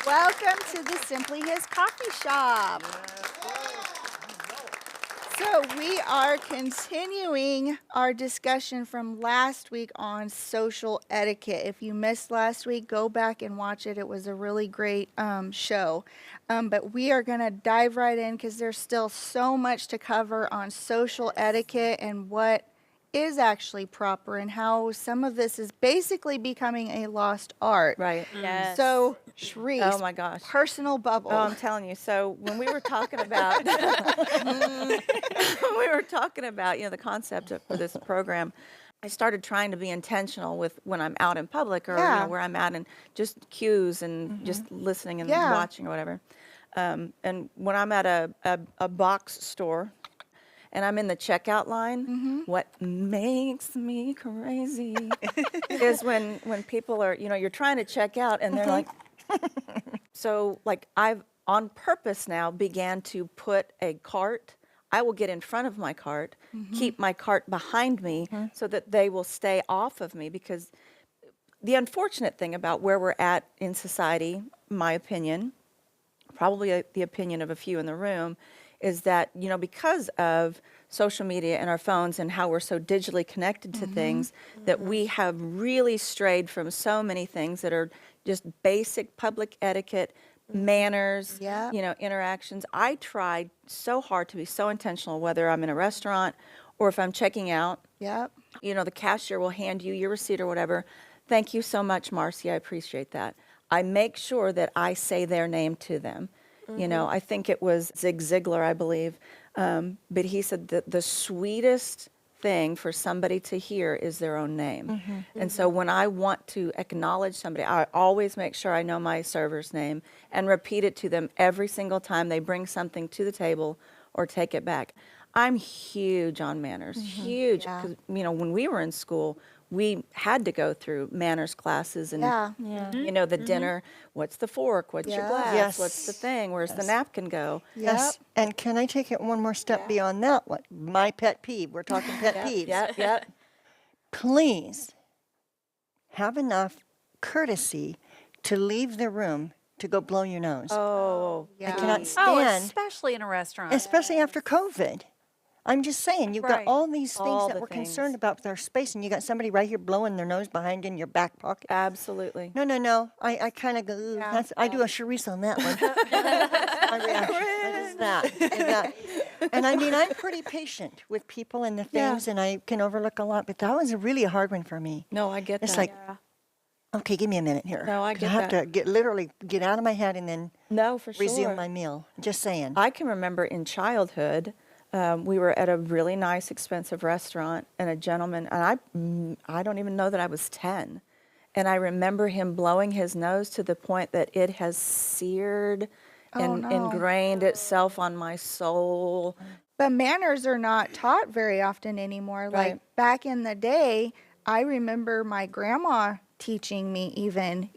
Welcome to the Simply His Coffee Shop. So we are continuing our discussion from last week on social etiquette. If you missed last week, go back and watch it. It was a really great show. But we are going to dive right in because there's still so much to cover on social etiquette and what is actually proper and how some of this is basically becoming a lost art. Right. Yes. So, Sharice, Oh my gosh. personal bubble. Oh, I'm telling you. So when we were talking about, the concept for this program, I started trying to be intentional with when I'm out in public or Yeah. where I'm at and just cues and just listening and Yeah. watching or whatever. And when I'm at a box store and I'm in the checkout line, what makes me crazy is when people are, you're trying to check out and they're like, so like I've on purpose now began to put a cart. I will get in front of my cart, keep my cart behind me so that they will stay off of me, because the unfortunate thing about where we're at in society, my opinion, probably the opinion of a few in the room, is that, because of social media and our phones and how we're so digitally connected to things, that we have really strayed from so many things that are just basic public etiquette, manners, Yeah. interactions. I tried so hard to be so intentional, whether I'm in a restaurant or if I'm checking out. Yep. The cashier will hand you your receipt or whatever. Thank you so much, Marcy. I appreciate that. I make sure that I say their name to them. I think it was Zig Ziglar, I believe, but he said that the sweetest thing for somebody to hear is their own name. And so when I want to acknowledge somebody, I always make sure I know my server's name and repeat it to them every single time they bring something to the table or take it back. I'm huge on manners, huge. Yeah. 'Cause, when we were in school, we had to go through manners classes and, Yeah. the dinner, what's the fork, what's your Yeah. glass, Yes. what's the thing, where's the napkin go? Yes. And can I take it one more step beyond that? What my pet peeve? We're talking pet peeves. Yep. Please have enough courtesy to leave the room to go blow your nose. Oh, Yeah. I cannot Oh, stand, especially in a restaurant. especially after COVID. I'm just saying, you've got Right. all these things All that the we're things. concerned about with our space, and you got somebody right here blowing their nose behind in your back pocket. absolutely. No. I kind of go, "Ooh, that's, I do a Charisse on that one. My reaction. I just that. And I mean, I'm pretty patient with people and the Yeah. things, and I can overlook a lot, but that was a really hard one for me. No, I get It's that. like, okay, give me a minute here. No, I 'Cause get I have that. to literally get out of my head and then No, for sure. resume my meal. Just saying. I can remember in childhood, we were at a really nice, expensive restaurant, and a gentleman, and I don't even know that I was 10, and I remember him blowing his nose to the point that it has seared and no. ingrained itself on my soul. But manners are not taught very often anymore. Like Right. back in the day, I remember my grandma teaching me even,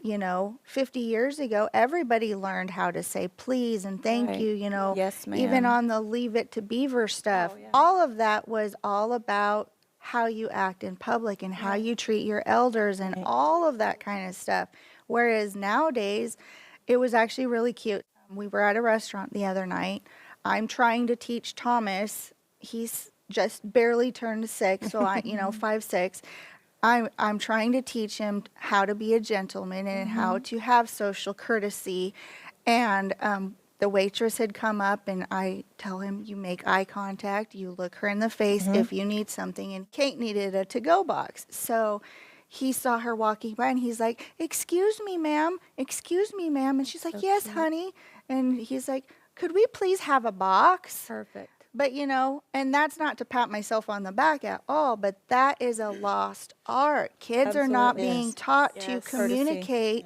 50 years ago, everybody learned how to say please and thank Right. you, Yes, even ma'am. on the Leave It to Beaver stuff. All of that was all about how you act in public and how you treat your elders and all of that kind of stuff. Whereas nowadays, it was actually really cute. We were at a restaurant the other night. I'm trying to teach Thomas. He's just barely turned 6, so 5, 6. I'm trying to teach him how to be a gentleman and how to have social courtesy. And the waitress had come up, and I tell him, you make eye contact, you look her in the face if you need something. And Kate needed a to-go box. So he saw her walking by, and he's like, excuse me, ma'am. And she's like, yes, honey. And he's like, could we please have a box? Perfect. But, and that's not to pat myself on the back at all, but that is a lost art. Kids are not Absolutely. being taught to Yes. communicate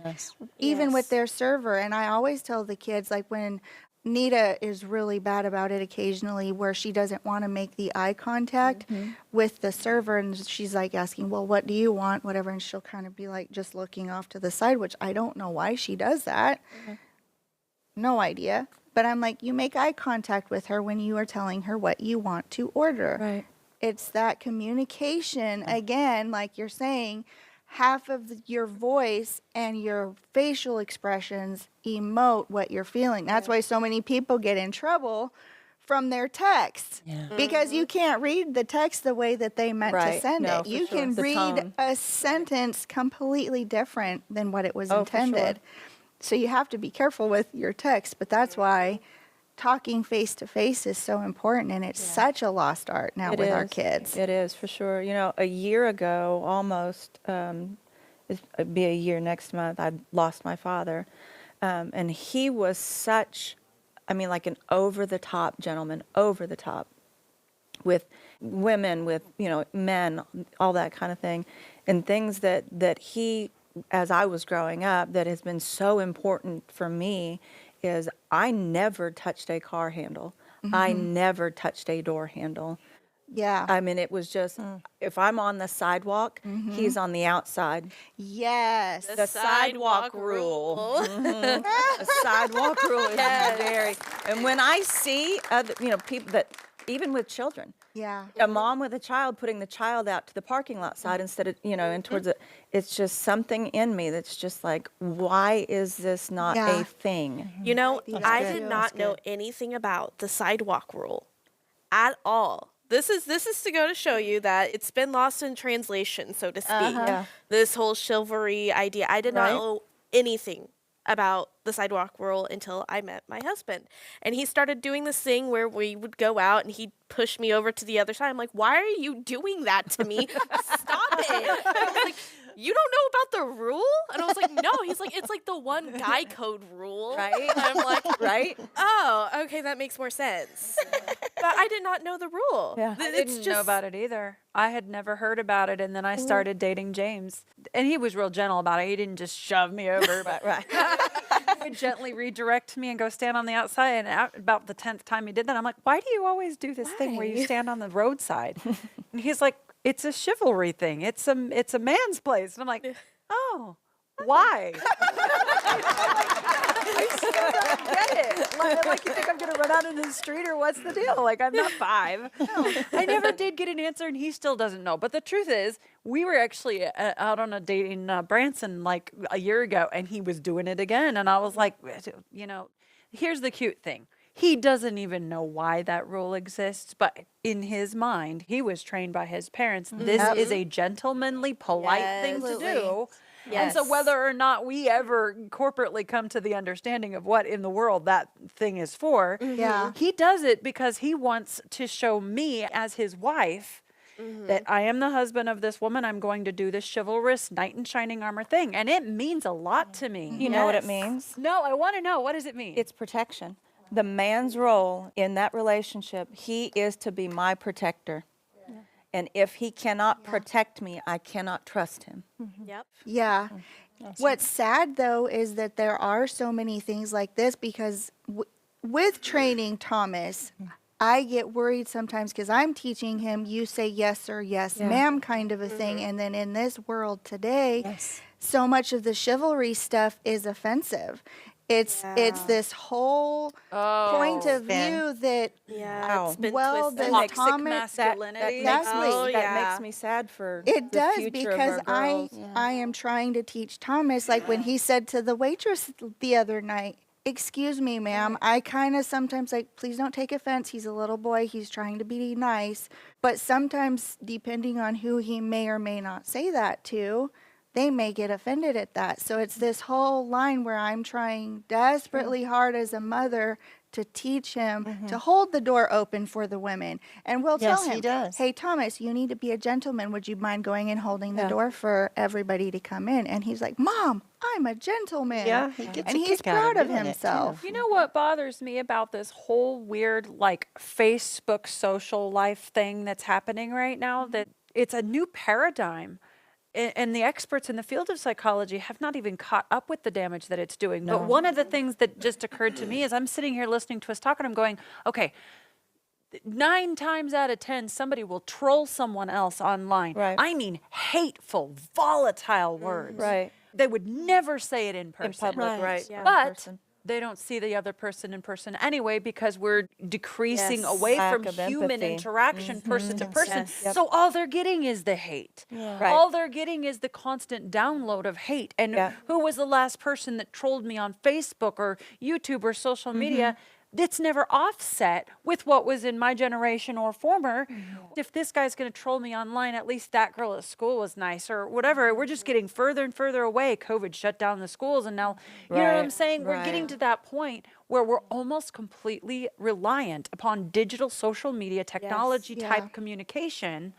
even with their server. And I always tell the kids, like when Nita is really bad about it occasionally, where she doesn't want to make the eye contact with the server, and she's like asking, well, what do you want, whatever, and she'll kind of be like just looking off to the side, which I don't know why she does that. No idea. But I'm like, you make eye contact with her when you are telling her what you want to order. Right. It's that communication, again, like you're saying, half of your voice and your facial expressions emote what you're feeling. That's why so many people get in trouble from their text because you can't read the text the way that they meant to Right. send No, it. for You sure. can The read tone. a sentence completely different than what it was Oh, for sure. intended. So you have to be careful with your text, but that's why talking face to face is so important, and it's such a lost art now It with our is. kids. It is, for sure. You know, a year ago, almost, it'd be a year next month, I lost my father. And he was such, I mean, like an over-the-top gentleman, over the top, with women, with, you know, men, all that kind of thing. And things that he, as I was growing up, that has been so important for me is I never touched a car handle. I never touched a door handle. Yeah. I mean, it was just, if I'm on the sidewalk, he's on the outside. Yes. The sidewalk rule. The sidewalk rule is very, and when I see other, you know, people that, even with children, Yeah. a mom with a child putting the child out to the parking lot side instead of, you know, in towards it, it's just something in me that's just like, why is this not Yeah. a thing? You know, I good. did That's not know good. anything about the sidewalk rule at all. This is to go to show you that it's been lost in translation, so to speak. Yeah. This whole chivalry idea. I did not Right. know anything about the sidewalk rule until I met my husband. And he started doing this thing where we would go out and he'd push me over to the other side. I'm like, why are you doing that to me? Stop it. I was like, you don't know about the rule? And I was like, no. He's like, it's like the one guy code rule. Right? And I'm like, Right? oh, okay, that makes more sense. But I did not know the rule. Yeah. I It's didn't know about it either. I had never heard about it, and then I started dating James, and he was real gentle about it. He didn't just shove me over, but Right. he would gently redirect me and go stand on the outside. And about the 10th time he did that, I'm like, "Why do you always do this thing where you stand on the roadside?" And he's like, "It's a chivalry thing. It's a man's place." And I'm like, "Oh, why?" I still don't get it. Like you think I'm gonna run out in the street, or what's the deal? Like, I'm not 5. No, I never did get an answer, and he still doesn't know. But the truth is, we were actually out on a date in Branson like a year ago, and he was doing it again, and I was like, you know, here's the cute thing. He doesn't even know why that rule exists, but in his mind, he was trained by his parents. This is a gentlemanly, polite thing to do. And so Yes. whether or not we ever corporately come to the understanding of what in the world that thing is for, Yeah. he does it because he wants to show me as his wife that I am the husband of this woman. I'm going to do this chivalrous knight in shining armor thing. And it means a lot to me. You know what it means? No, I want to know. What does it mean? It's protection. The man's role in that relationship, he is to be my protector. And if he cannot protect me, I cannot trust him. Yep. Yeah. What's sad though is that there are so many things like this because with training Thomas, I get worried sometimes because I'm teaching him, you say yes or yes, ma'am kind of a thing. And then in this world today, so much of the chivalry stuff is offensive. It's this whole point of view that Yeah. Wow. It's been well, twisted. the toxic Thomas masculinity. Exactly. Oh, That yeah. makes me sad for it the does future of because our girls. I am trying to teach Thomas like when he said to the waitress the other night, "Excuse me, ma'am, I kind of sometimes like please don't take offense. He's a little boy. He's trying to be nice, but sometimes depending on who he may or may not say that to, they may get offended at that. So it's this whole line where I'm trying desperately hard as a mother to teach him to hold the door open for the women. And we'll Yes, tell he him, does. hey, Thomas, you need to be a gentleman. Would you mind going and holding the door for everybody to come in? And he's like, Mom, I'm a gentleman. Yeah, he gets and a he's kick out of proud of doing it, too. himself. You know what bothers me about this whole weird, like, Facebook social life thing that's happening right now? That it's a new paradigm. And the experts in the field of psychology have not even caught up with the damage that it's doing. But one of the things that just occurred to me is I'm sitting here listening to us talk, and I'm going, okay, 9 times out of 10, somebody will troll someone else online. Right. I mean, hateful, volatile words. Right. They would never say it in person. In public, Right. right. Yeah. But they don't see the other person in person anyway, because we're decreasing Yes. away Lack from of human empathy. interaction, person to person. Yes. Yep. So all they're getting is the hate. Right. All they're getting is the constant download of hate. And Yeah. who was the last person that trolled me on Facebook or YouTube or social media? It's never offset with what was in my generation or former. If this guy's going to troll me online, at least that girl at school was nice or whatever. We're just getting further and further away. COVID shut down the schools, and now, you know what I'm Right, saying? We're getting right. to that point where we're almost completely reliant upon digital social media technology type Yeah. communication.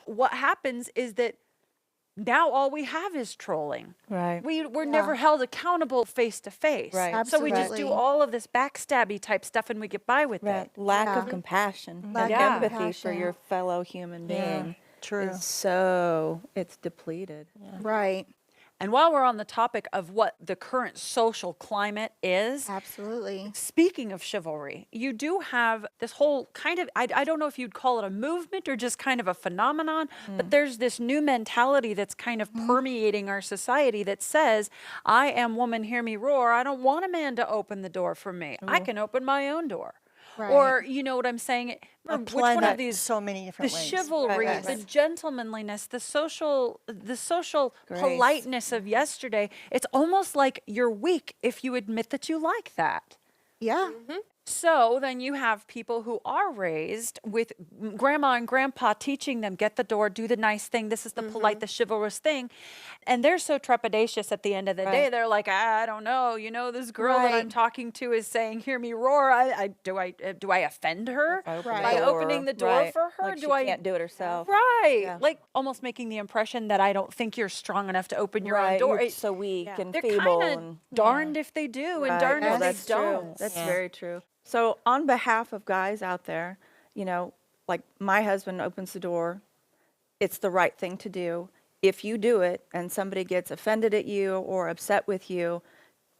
What happens is that now all we have is trolling. Right. We're never held accountable face to face. Right. So we just do Absolutely. all of this backstabby type stuff and we get by with Right. it. Lack of Yeah. compassion Lack and of empathy for compassion. your fellow human being. True. It's depleted. Right. And while we're on the topic of what the current social climate is, Absolutely. speaking of chivalry, you do have this whole kind of, I don't know if you'd call it a movement or just kind of a phenomenon, but there's this new mentality that's kind of permeating our society that says, I am woman, hear me roar. I don't want a man to open the door for me. I can open my own door. Right. Or, you know what I'm saying? Or which Apply one that of these? so many The different ways. chivalry, Right, the right. gentlemanliness, the social Grace. politeness of yesterday. It's almost like you're weak if you admit that you like that. Yeah. So then you have people who are raised with grandma and grandpa teaching them, get the door, do the nice thing. This is the polite, the chivalrous thing. And they're so trepidatious at the end of the day. Right. They're like, I don't know. You know, this girl that I'm Right. talking to is saying, hear me roar. Do I offend her Right. by opening the door Right. for her? Like do she I can't do it herself. Right. Yeah. Like almost making the impression that I don't think you're strong enough to open your own Right. door. You're so weak and They're feeble. kind of and darned if they do and Right. darned No, if they that's don't. true. That's very true. So on behalf of guys out there, you know, like my husband opens the door, it's the right thing to do. If you do it and somebody gets offended at you or upset with you,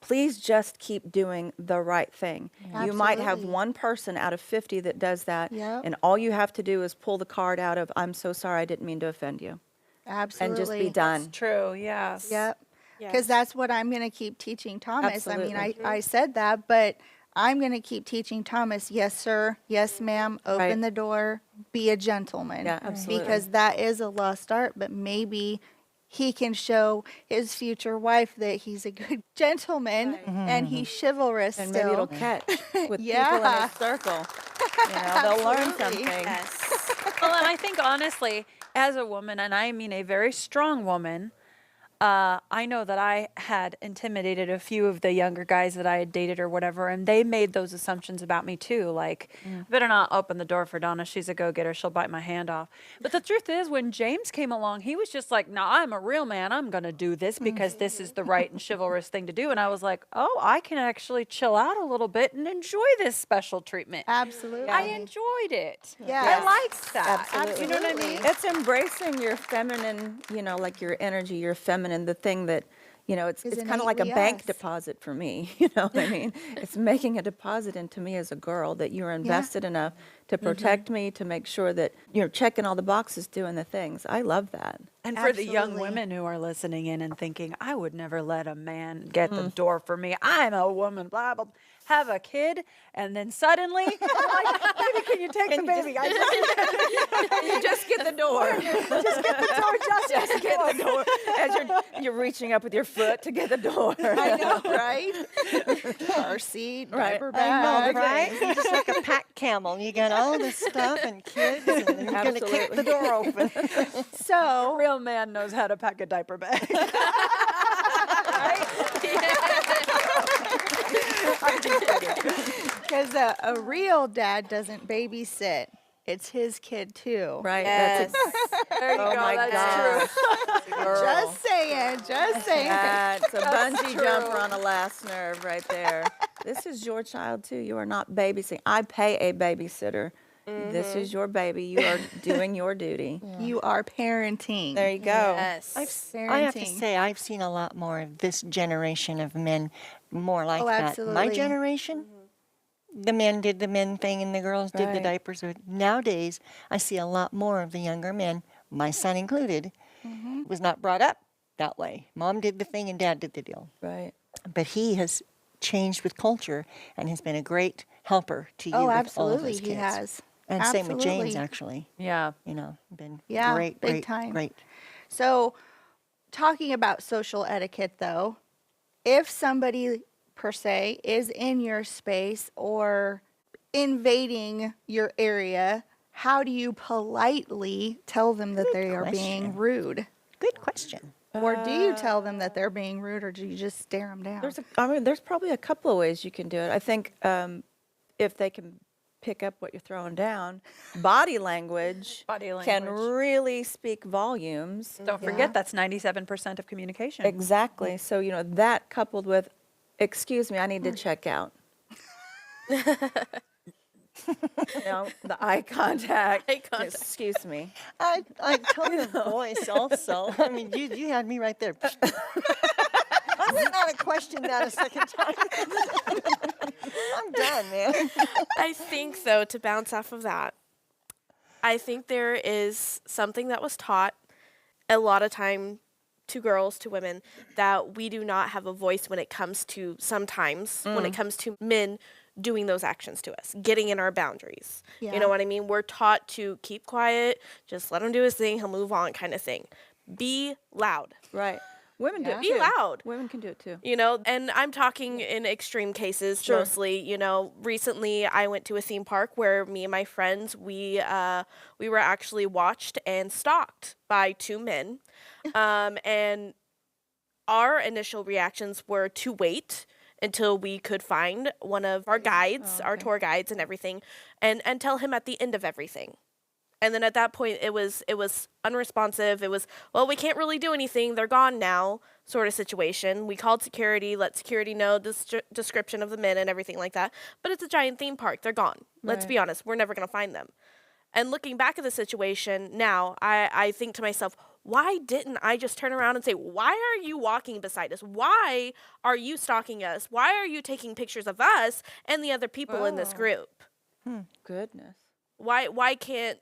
please just keep doing the right thing. You might have Absolutely. one person out of 50 that does that, Yep. and all you have to do is pull the card out of, I'm so sorry, I didn't mean to offend you, Absolutely. and just be done. True, yes. Yep. Yes. Because that's what I'm going to keep teaching Thomas. I mean, Absolutely. I said that, but I'm going to keep teaching Thomas, yes, sir, yes, ma'am, open Right. the door, be a gentleman. Yeah, absolutely. Because that is a lost art, but maybe he can show his future wife that he's a good gentleman and he's chivalrous And still. maybe it'll catch with people in Yeah. his circle. You know, they'll learn Absolutely. something. Well, and I think honestly, as a woman, and I mean a very strong woman, I know that I had intimidated a few of the younger guys that I had dated or whatever, and they made those assumptions about me too. Like, better not open the door for Donna. She's a go-getter. She'll bite my hand off. But the truth is, when James came along, he was just like, no, I'm a real man. I'm going to do this because this is the right and chivalrous thing to do. And I was like, oh, I can actually chill out a little bit and enjoy this special treatment. Absolutely. I enjoyed it. Yes. I liked that. Absolutely. You know what I mean? It's embracing your feminine, you know, like your energy, your feminine, the thing that, you know, it's Is kind of like a innately bank us. deposit for me. You know what I mean? It's making a deposit into me as a girl that you're invested enough to protect me, to make sure that you're checking all the boxes, doing the things. I love that. And for the young Absolutely. women who are listening in and thinking, I would never let a man get the door for me. I'm a woman, blah, blah, have a kid, and then suddenly, I'm like, baby, can you take the baby? You just get the door. Just get the door, Just get the door. As you're reaching up with your foot to get the door. I know, right? Car seat, Right. diaper I know, bag. right? You're just like a pack camel. You got all this stuff and kids, and then you're going to kick the door open. So, Real man knows how to pack a diaper bag. because a real dad doesn't babysit, it's his kid too. Right. Yes. There you Oh go. my That's true. God. Girl. Just saying, just saying. That's a bungee true. jumper on a last nerve right there. This is your child too. You are not babysitting. I pay a babysitter. This is your baby. You are doing your duty. You are parenting. There you go. Yes. I have to Parenting. say, I've seen a lot more of this generation of men more like Oh, that. My absolutely. generation, the men did the men thing and the girls did the Right. diapers. But nowadays, I see a lot more of the younger men, my son included, was not brought up that way. Mom did the thing and dad did the deal. Right. But he has changed with culture and has been a great helper to you Oh, with all of absolutely, those he kids. has. And same with James, Absolutely. actually. Yeah. You know, been Yeah, great, big great, time. great. So, talking about social etiquette though, if somebody per se is in your space or invading your area, how do you politely tell them that they are being question. rude? Good question. Or do you tell them that they're being rude, or do you just stare them down? There's probably a couple of ways you can do it. I think if they can pick up what you're throwing down, body language, Body can language. really speak volumes. Don't forget that's 97% of communication. Exactly. So, that coupled with, excuse me, I need to check out. The eye contact. Eye contact. Excuse me. I tone of voice also. I mean, you had me right there. I wouldn't have questioned that a second time. I'm done, man. I think, though, to bounce off of that, I think there is something that was taught a lot of time to girls, to women, that we do not have a voice when it comes to sometimes, when it comes to men doing those actions to us, getting in our boundaries. You Yeah. know what I mean? We're taught to keep quiet, just let him do his thing, he'll move on, kind of thing. Be loud. Right. Women do it Be too. loud. Women can do it too. And I'm talking in extreme cases Sure. mostly. Recently I went to a theme park where me and my friends, we were actually watched and stalked by two men. And our initial reactions were to wait until we could find one of our guides, our tour guides and everything, and tell him at the end of everything. And then at that point, it was unresponsive. It was, well, we can't really do anything. They're gone now, sort of situation. We called security, let security know the description of the men and everything like that. But it's a giant theme park. They're gone. Let's be honest. We're never going to find them. And looking back at the situation now, I think to myself, why didn't I just turn around and say, why are you walking beside us? Why are you stalking us? Why are you taking pictures of us and the other people in this group? Goodness. Why can't,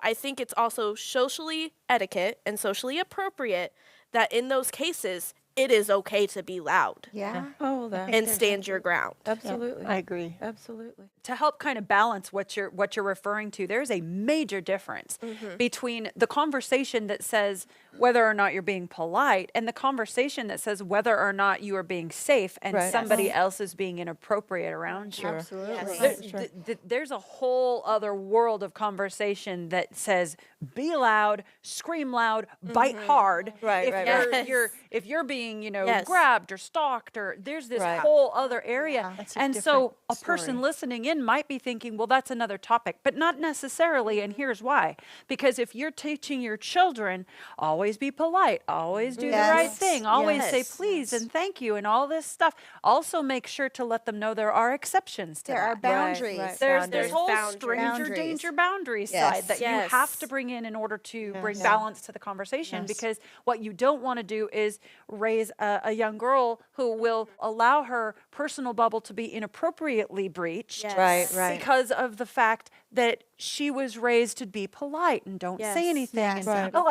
I think it's also socially etiquette and socially appropriate that in those cases, it is okay to be loud Yeah. Oh, that. and stand your ground. Absolutely. I agree. Absolutely. To help kind of balance what you're referring to, there's a major difference between the conversation that says whether or not you're being polite and the conversation that says whether or not you are being safe and Right. somebody else is being inappropriate around you. Absolutely. There's a whole other world of conversation that says be loud, scream loud, bite hard. Right, If right, you're, right. you're if you're being Yes. grabbed or stalked, or there's this Right. whole other area. That's a And so different a person story. listening in might be thinking, well, that's another topic, but not necessarily. And here's why. Because if you're teaching your children, always be polite, always do the right Yes. thing, always say Yes. please and thank you and all this stuff, also make sure to let them know there are exceptions to There are that. boundaries. right. There's Boundaries. this whole Boundaries. stranger Boundaries. danger boundaries Yes. side that you Yes. have to bring in order to bring Yes. balance to the conversation. Yes. Because what you don't want to do is raise a young girl who will allow her personal bubble to be inappropriately breached. Yes. Right, right. Because of the fact that she was raised to be polite and don't Yes. say anything. Yes. And, Right.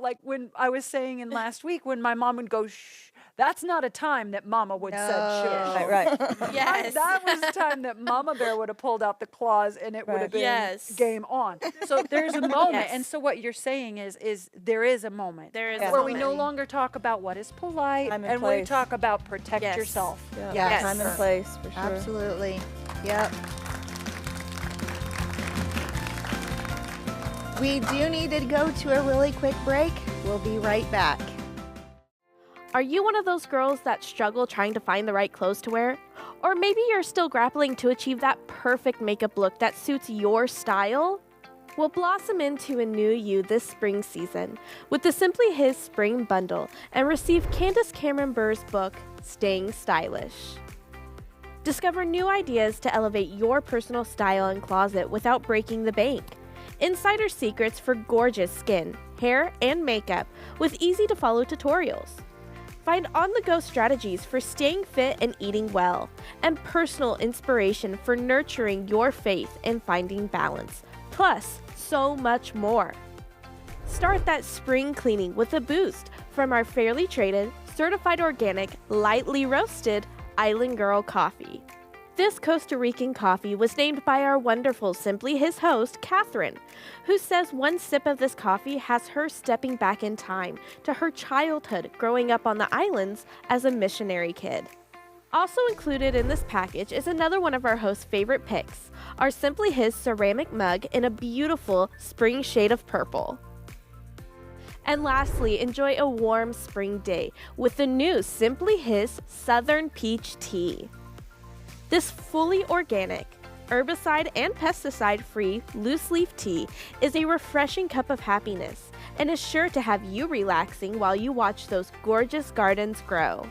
like when I was saying in last week, when my mom would go, shh, that's not a time that mama would said shh. Right, right. Yes. That was the time that Mama Bear would have pulled out the claws and it would have been Yes. game on. So there's a moment. Yes. And so what you're saying is there is a moment There is a where we moment. no longer talk about what is polite Time and and we place. talk about protect Yes. yourself. Yeah. Yes. Time and place, for sure. Absolutely. Yep. We do need to go to a really quick break. We'll be right back. Are you one of those girls that struggle trying to find the right clothes to wear? Or maybe you're still grappling to achieve that perfect makeup look that suits your style? Well, blossom into a new you this spring season with the Simply His Spring Bundle and receive Candace Cameron Burr's book, Staying Stylish. Discover new ideas to elevate your personal style and closet without breaking the bank. Insider secrets for gorgeous skin, hair, and makeup with easy-to-follow tutorials. Find on-the-go strategies for staying fit and eating well, and personal inspiration for nurturing your faith and finding balance, plus so much more. Start that spring cleaning with a boost from our fairly traded, certified organic, lightly roasted, Island Girl Coffee. This Costa Rican coffee was named by our wonderful Simply His host, Catherine, who says one sip of this coffee has her stepping back in time to her childhood growing up on the islands as a missionary kid. Also included in this package is another one of our host's favorite picks, our Simply His ceramic mug in a beautiful spring shade of purple. And lastly, enjoy a warm spring day with the new Simply His Southern Peach Tea. This fully organic, herbicide and pesticide-free loose leaf tea is a refreshing cup of happiness and is sure to have you relaxing while you watch those gorgeous gardens grow.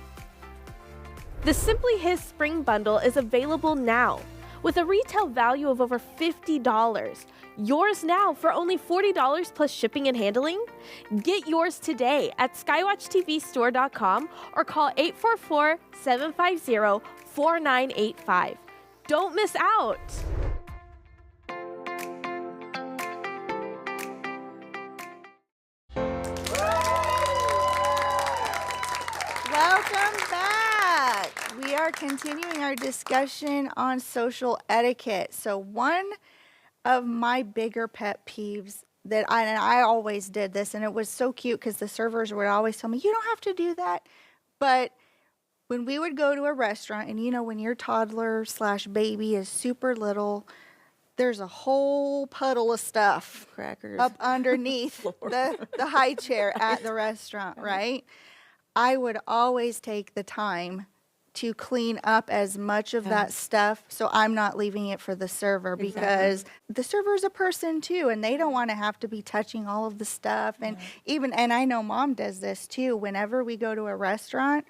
The Simply His Spring Bundle is available now with a retail value of over $50. Yours now for only $40 plus shipping and handling? Get yours today at skywatchtvstore.com or call 844-750-4985. Don't miss out! Welcome back. We are continuing our discussion on social etiquette. So one of my bigger pet peeves and I always did this, and it was so cute because the servers would always tell me, you don't have to do that. But when we would go to a restaurant, and when your toddler / baby is super little, there's a whole puddle of stuff Crackers. up underneath the high chair at the restaurant, right? I would always take the time to clean up as much of that stuff so I'm not leaving it for the server, because the server's a person too, and they don't want to have to be touching all of the stuff. And and I know Mom does this too. Whenever we go to a restaurant,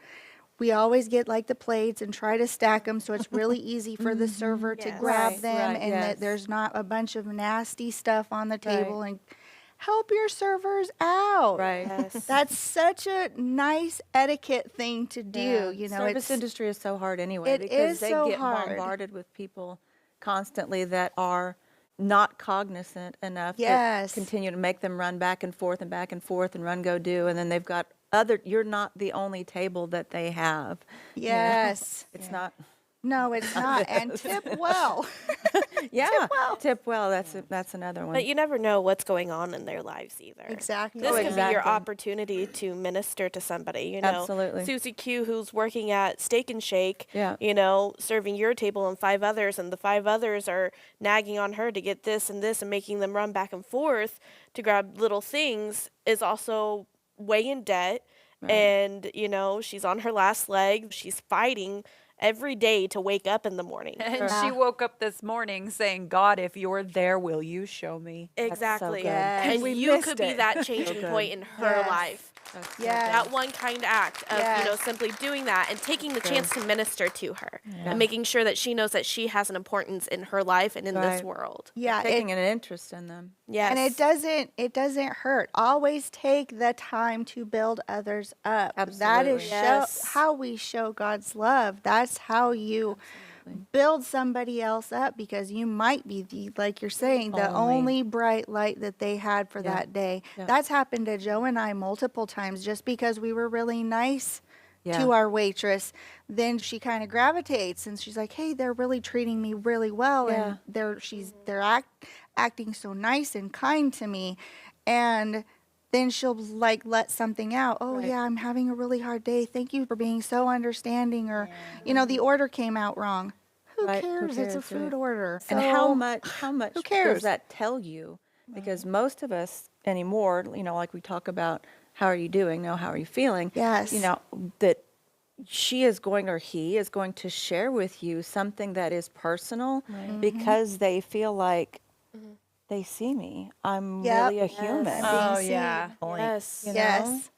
we always get like the plates and try to stack them so it's really easy for the server to grab Right, them, right, and that there's not a bunch of nasty stuff on the table. And help your servers out. Right. That's such a nice etiquette thing to do. Service industry is so hard anyway, It because is they so get hard. bombarded with people constantly that are not cognizant enough Yes. to continue to make them run back and forth and run, go, do, and then they've got you're not the only table that they have. Yes. It's not. No, it's not. And tip well. Tip well. That's another one. But you never know what's going on in their lives either. Exactly. This could be your exactly. opportunity to minister to somebody, Absolutely. Susie Q, who's working at Steak and Shake, Yeah. Serving your table and 5 others, and the 5 others are nagging on her to get this and this and making them run back and forth to grab little things, is also way in debt. Right. And, she's on her last leg. She's fighting every day to wake up in the morning. And she woke up this morning saying, God, if you're there, will you show me? Exactly. good. Yes. And We you missed could be it. that changing point in her Yes. life. Yes. That one kind act of, Yes. simply doing that and taking the chance to minister to her and making sure that she knows that she has an importance in her life and in this Right. world. Yeah. Taking an interest in them. Yes. And it doesn't hurt. Always take the time to build others up. That is Absolutely. Yes. how we show God's love. That's how you build somebody else up, because you might be like you're saying, the only bright light that they had for that day. Yeah. That's happened to Joe and I multiple times, just because we were really nice Yeah. to our waitress. Then she kind of gravitates and she's like, hey, they're really treating me really well. Yeah. And they're acting so nice and kind to me. And then she'll let something out. Oh, Right. yeah, I'm having a really hard day. Thank you for being so understanding. Or, the order came out wrong. Who Right, who cares? It's a cares, right. food order. And how much who cares? does that tell you? Because most of us anymore, like we talk about, how are you doing? No, how are you feeling? Yes. That she is going, or he is going to share with you something that is personal, because they feel like they see me. I'm Yep. really a human. Being Oh, seen. yeah. Yes. You know? Yes.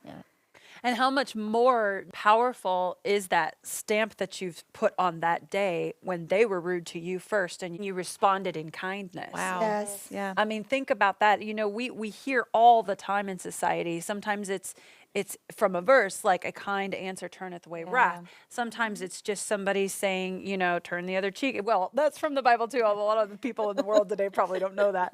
And how much more powerful is that stamp that you've put on that day when they were rude to you first and you responded in kindness? Wow. Yes. Yeah. I mean, think about that. We hear all the time in society. Sometimes it's it's from a verse like a kind answer turneth away wrath. Sometimes it's just somebody saying, you know, turn the other cheek. Well, that's from the Bible too. A lot of the people in the world today probably don't know that.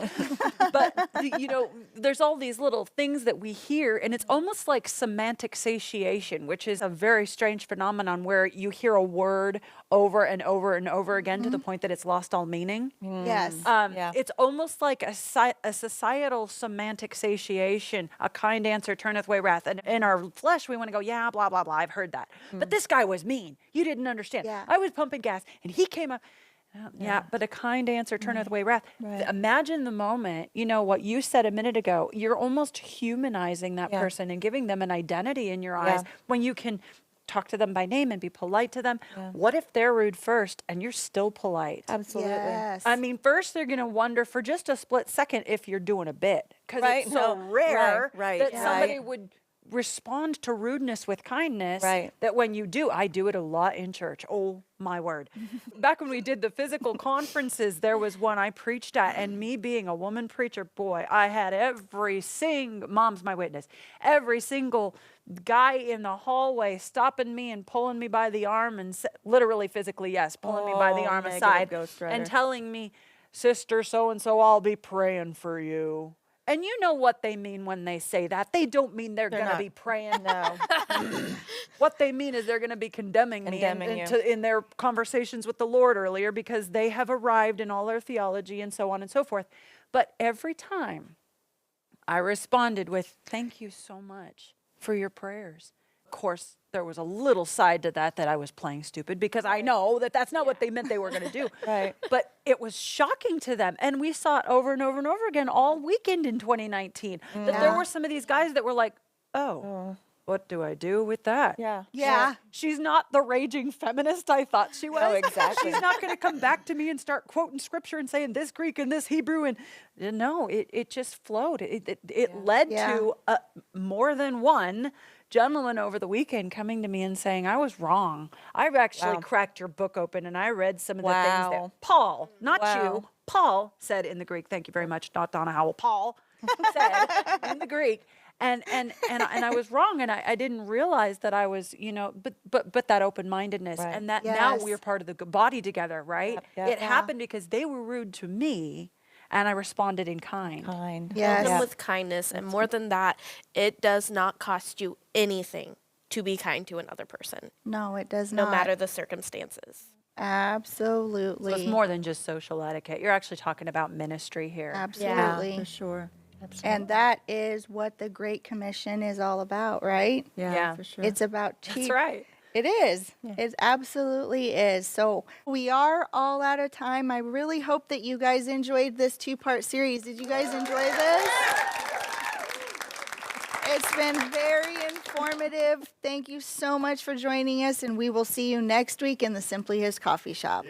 But, you know, there's all these little things that we hear, and it's almost like semantic satiation, which is a very strange phenomenon where you hear a word over and over and over again to the point that it's lost all meaning. Yes. It's almost like a societal semantic satiation. A kind answer turneth away wrath. And in our flesh, we want to go, yeah, blah, blah, blah. I've heard that. But this guy was mean. You didn't understand. Yeah. I was pumping gas, and he came up. Yeah, but a kind answer turneth away wrath. Imagine the moment, you know, what you said a minute ago. You're almost humanizing that person and giving them an identity in your eyes when you can talk to them by name and be polite to them. What if they're rude first and you're still polite? Absolutely. Yes. I mean, first they're going to wonder for just a split second if you're doing a bit, because Right, it's so no, rare right, that yeah. somebody Right. would respond to rudeness with kindness. Right. That when you do, I do it a lot in church. Oh my word. Back when we did the physical conferences, there was one I preached at, and me being a woman preacher, boy, I had mom's my witness, every single guy in the hallway stopping me and pulling me by the arm and literally physically, yes, pulling me by the arm negative aside ghostwriter. and telling me, sister so-and-so, I'll be praying for you. And you know what they mean when they say that. They don't mean they're going to not. be praying. No. What they mean is they're going to be condemning me Condemning you. in their conversations with the Lord earlier, because they have arrived in all their theology and so on and so forth. But every time I responded with, thank you so much for your prayers. Of course, there was a little side to that I was playing stupid, because I know that that's not what they meant they were going to do. Right. But it was shocking to them. And we saw it over and over and over again all weekend in 2019, that there were some of these guys that were like, oh. What do I do with that? Yeah. Yeah. She's not the raging feminist I thought she was. No, exactly. She's not going to come back to me and start quoting scripture and saying this Greek and this Hebrew. And no, it just flowed. It led Yeah. to more than one gentleman over the weekend coming to me and saying, I was wrong. I've actually cracked your book open and I read some of the things that Wow. Paul, not Wow. you, Paul said in the Greek. Thank you very much, not Donna Howell. Paul said in the Greek. And I was wrong, and I didn't realize that I was, you know, but that open-mindedness, Right. and that now Yes. we're part of the body together, right? Yep. It happened because they were rude to me, and I responded in kind. Kind. Yes. Them with kindness, and more than that, it does not cost you anything to be kind to another person, No, it does no not. matter the circumstances. Absolutely. So it's more than just social etiquette. You're actually talking about ministry here. Absolutely. For sure. And that is what the Great Commission is all about, right? Yeah. for sure. It's about That's right. It is. It absolutely is. So we are all out of time. I really hope that you guys enjoyed this 2-part series. Did you guys enjoy this? It's been very informative. Thank you so much for joining us, and we will see you next week in the Simply His Coffee Shop.